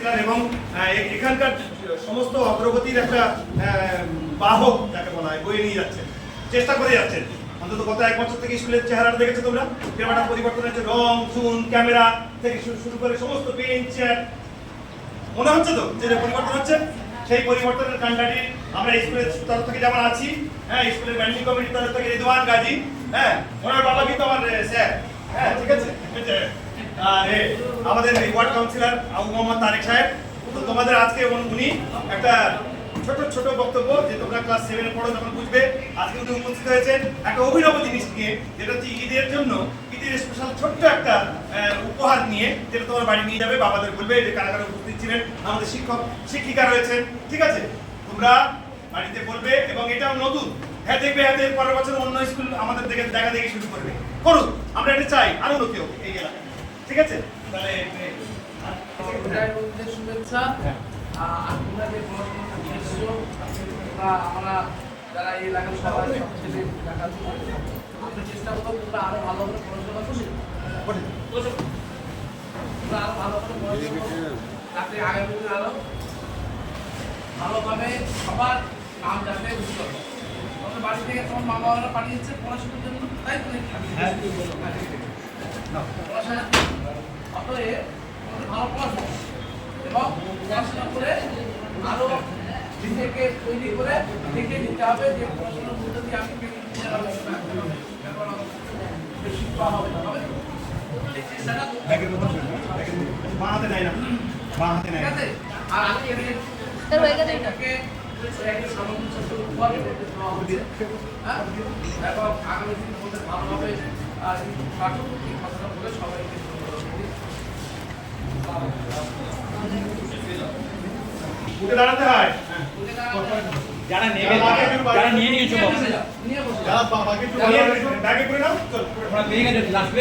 Councillor এবং এখানকার সমস্ত অগ্রগতির একটা বাহক যাকে বলা হয় বয়ে নিয়ে যাচ্ছেন, চেষ্টা করে যাচ্ছেন। অন্তত গত 1 বছর থেকে স্কুলের চেহারাটা দেখেছো তোমরা, কেমন পরিবর্তন হয়েছে, রং চুন ক্যামেরা থেকে শুরু করে সমস্ত বেঞ্চ চেয়ার। মনে হচ্ছে তো যে পরিবর্তন হচ্ছে? সেই পরিবর্তনের কাণ্ডারি আমরা স্কুলের তরফ থেকে যেমন আছি, হ্যাঁ, স্কুলের ম্যানেজিং কমিটির তরফ থেকে রিদওয়ান গাজী, হ্যাঁ, ওনার বাবা কিন্তু আমার স্যার, হ্যাঁ, ঠিক আছে, আমাদের ওয়ার্ড কাউন্সিলর আবু মোহাম্মদ তারেক সাহেব। তো তোমাদের আজকে উনি একটা ছোট ছোট বক্তব্য, যে তোমরা ক্লাস 7 এ পড়ো যখন বুঝবে, আজকে উনি উপস্থিত হয়েছেন একটা অভিনব জিনিস নিয়ে, যেটা হচ্ছে ঈদের জন্য, ঈদের স্পেশাল ছোট্ট একটা উপহার নিয়ে, যেটা তোমার বাড়ি নিয়ে যাবে, বাবাদের বলবে যে কারা কারা উপস্থিত ছিলেন, আমাদের শিক্ষক শিক্ষিকা রয়েছেন, ঠিক আছে, তোমরা বাড়িতে বলবে। এবং এটাও নতুন, হ্যাঁ, দেখবে হ্যাঁ পরের বছর অন্য স্কুল আমাদের দেখা দেখে শুরু করবে, করুক, আমরা এটা চাই, আরো উন্নতি হোক এই এলাকায়, ঠিক আছে? তাহলে শুভেচ্ছা। আপনাদের আমরা যারা এই এলাকার সবাই ছেলে আমরা চেষ্টা করবো তোমরা আরো ভালো করে পড়াশোনা করছি, আরো ভালো করে পড়াশোনা যাতে আগামী দিনে আরো ভালোভাবে সবার নাম যাতে বুঝতে হবে। তোমাদের বাড়ি থেকে তোমার মা বাবারা পাঠিয়েছে পড়াশোনার জন্য, তাই তো নাকি? পড়াশোনা অতএব ভালো পড়াশোনা এবং পড়াশোনা করে আরো নিজেকে তৈরি করে দেখে নিতে হবে যে পড়াশোনার মধ্যে দিয়ে আমি শিক্ষা হবে। বাঁহাতে নেয় না, বাঁহাতে নেয় না। আর আমি এটাকে সামঞ্জস্য উপহার করতে দেওয়া হচ্ছে, এবং আগামী দিন মধ্যে ভালোভাবে এই কথাটা বলে সবাইকে উঠে দাঁড়াতে হয়, যারা নেবে যারা নিয়ে নিয়েছো যারা ব্যাগে করে নাও, চল, ওরা পেয়ে গেছে লাস্ট